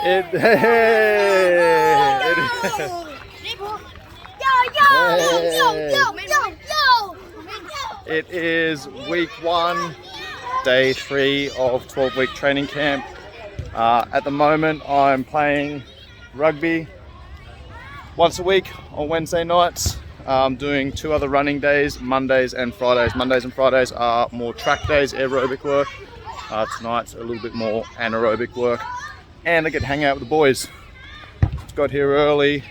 It, hey, it is week 1, day 3 of 12-week training camp. At the moment, I'm playing rugby once a week on Wednesday nights. I'm doing 2 other running days, Mondays and Fridays. Mondays and Fridays are more track days, aerobic work. Tonight's a little bit more anaerobic work. And I get to hang out with the boys. Just got here early.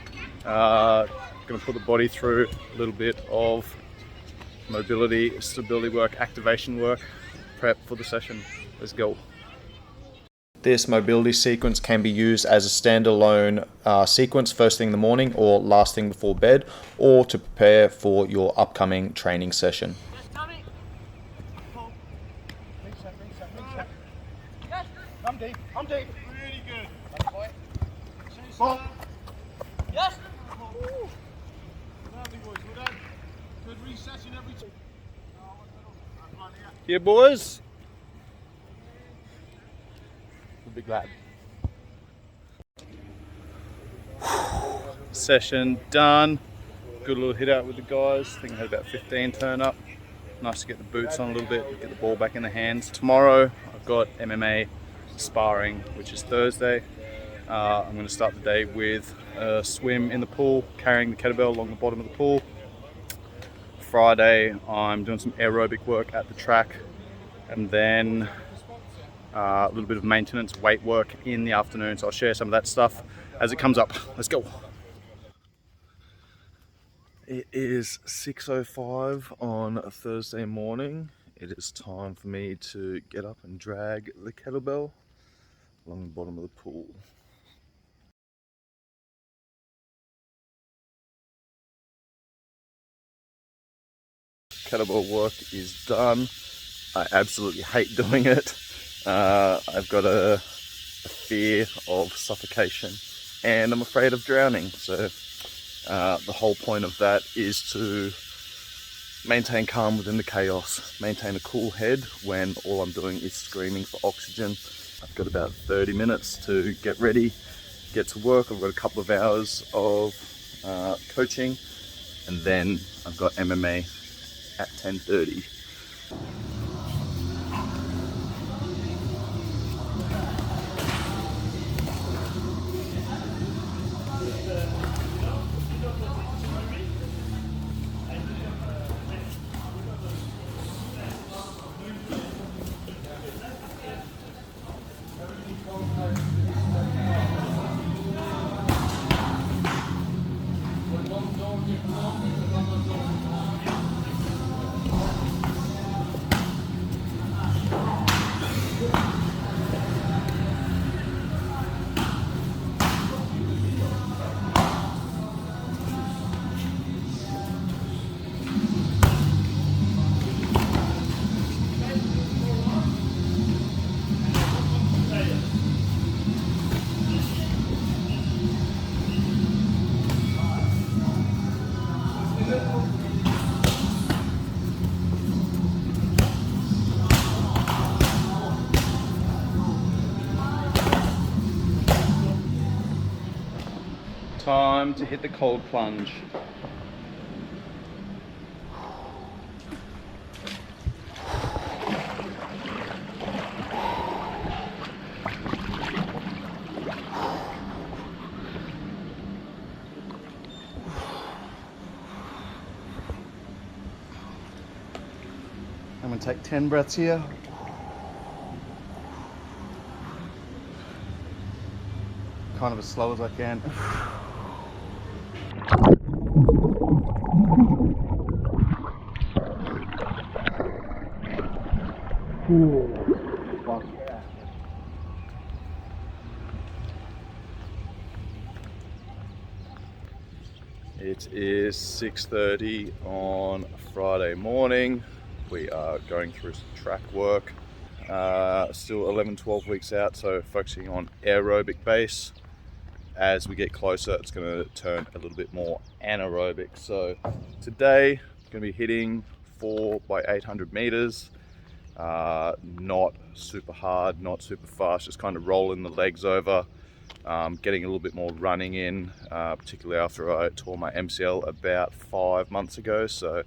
Gonna put the body through a little bit of mobility, stability work, activation work, prep for the session. Let's go. This mobility sequence can be used as a standalone sequence first thing in the morning or last thing before bed, or to prepare for your upcoming training session. I'm deep. Really good. Yes. Lovely boys. Well done. Good recession every time. Yeah, boys. Big lad. Session done. Good little hit out with the guys. I think I had about 15 turn up. Nice to get the boots on a little bit, get the ball back in the hands. Tomorrow I've got MMA sparring, which is Thursday. I'm going to start the day with a swim in the pool, carrying the kettlebell along the bottom of the pool. Friday I'm doing some aerobic work at the track, and then a little bit of maintenance weight work in the afternoon. So I'll share some of that stuff as it comes up. Let's go. It is 6:05 on a Thursday morning. It is time for me to get up and drag the kettlebell along the bottom of the pool. Kettlebell work is done. I absolutely hate doing it. I've got a fear of suffocation and I'm afraid of drowning. So the whole point of that is to maintain calm within the chaos, maintain a cool head when all I'm doing is screaming for oxygen. I've got about 30 minutes to get ready, get to work. I've got a couple of hours of coaching, and then I've got MMA at 10:30. Time to hit the cold plunge. I'm going to take 10 breaths here. Kind of as slow as I can. It is 6:30 on Friday morning. We are going through some track work. Still 11-12 weeks out, so focusing on aerobic base. As we get closer, it's going to turn a little bit more anaerobic. So today, I'm going to be hitting 4 by 800 meters. Not super hard, not super fast, just kind of rolling the legs over, getting a little bit more running in, particularly after I tore my MCL about 5 months ago. So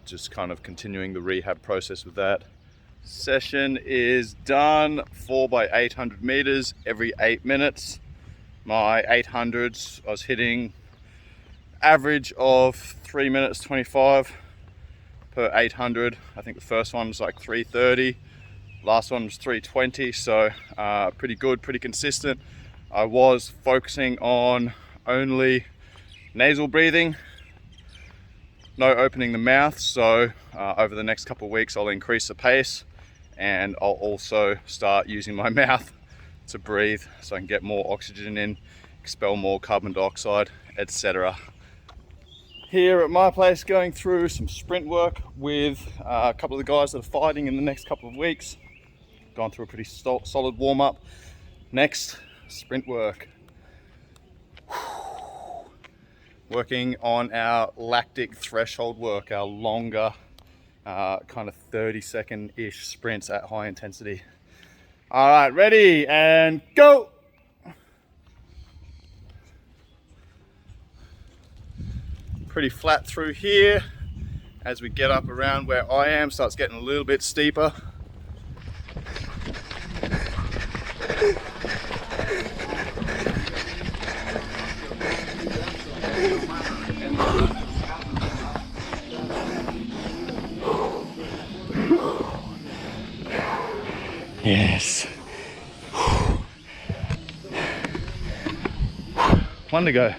just kind of continuing the rehab process with that. Session is done, 4 by 800 meters every 8 minutes. My 800s, I was hitting average of 3 minutes 25 per 800. I think the first one was like 3:30, last one was 3:20, so pretty good, pretty consistent. I was focusing on only nasal breathing, no opening the mouth, so over the next couple of weeks I'll increase the pace, and I'll also start using my mouth to breathe so I can get more oxygen in, expel more carbon dioxide, etc. Here at my place, going through some sprint work with a couple of the guys that are fighting in the next couple of weeks. Gone through a pretty solid warm-up. Next, sprint work. Working on our lactic threshold work, our longer kind of 30-second-ish sprints at high intensity. All right, ready and go! Pretty flat through here. As we get up around where I am, starts getting a little bit steeper. Yes. One to go.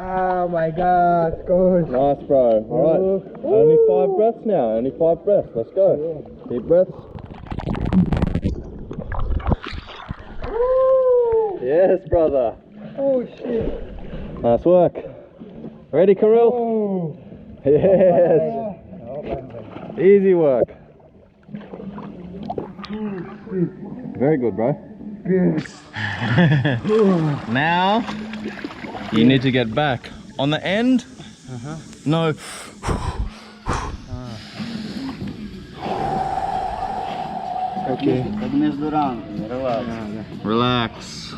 Oh my god, good. Nice, bro. All right. Only 5 breaths now. Only 5 breaths. Let's go. Deep breaths. Yes, brother. Oh shit. Nice work. Ready, Kirill? Oh. Yes. Easy work. Very good, bro. Yes. Now you need to get back on the end. No. Okay. Relax.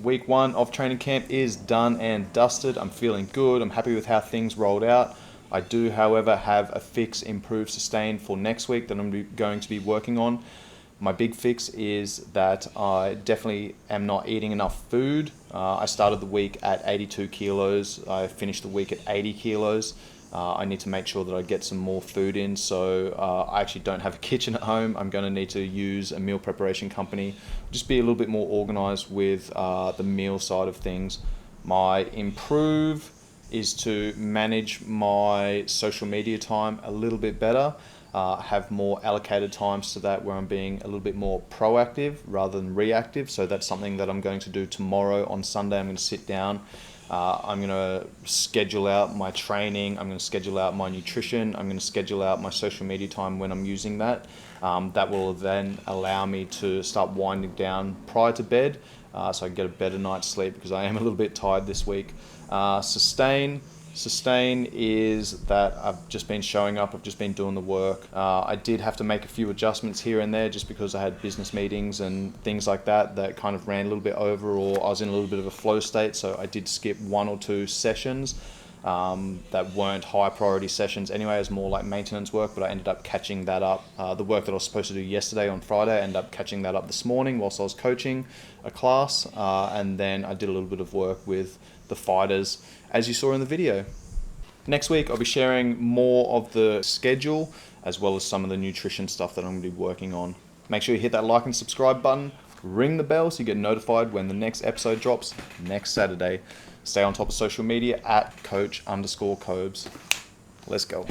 Week 1 of training camp is done and dusted. I'm feeling good. I'm happy with how things rolled out. I do, however, have a fix, improve, sustain for next week that I'm going to be working on. My big fix is that I definitely am not eating enough food. I started the week at 82 kilos. I finished the week at 80 kilos. I need to make sure that I get some more food in, so I actually don't have a kitchen at home. I'm going to need to use a meal preparation company, just be a little bit more organized with the meal side of things. My improve is to manage my social media time a little bit better, have more allocated times to that where I'm being a little bit more proactive rather than reactive. So that's something that I'm going to do tomorrow on Sunday. I'm going to sit down. I'm going to schedule out my training, I'm going to schedule out my nutrition, I'm going to schedule out my social media time when I'm using that. That will then allow me to start winding down prior to bed, so I can get a better night's sleep because I am a little bit tired this week. Sustain is that I've just been showing up, I've just been doing the work. I did have to make a few adjustments here and there just because I had business meetings and things like that kind of ran a little bit over, or I was in a little bit of a flow state, so I did skip 1 or 2 sessions. that weren't high priority sessions anyway. It was more like maintenance work, but I ended up catching that up. The work that I was supposed to do yesterday on Friday, I ended up catching that up this morning whilst I was coaching a class, and then I did a little bit of work with the fighters, as you saw in the video. Next week, I'll be sharing more of the schedule, as well as some of the nutrition stuff that I'm going to be working on. Make sure you hit that like and subscribe button, ring the bell so you get notified when the next episode drops next Saturday. Stay on top of social media at coach_Cobes. Let's go.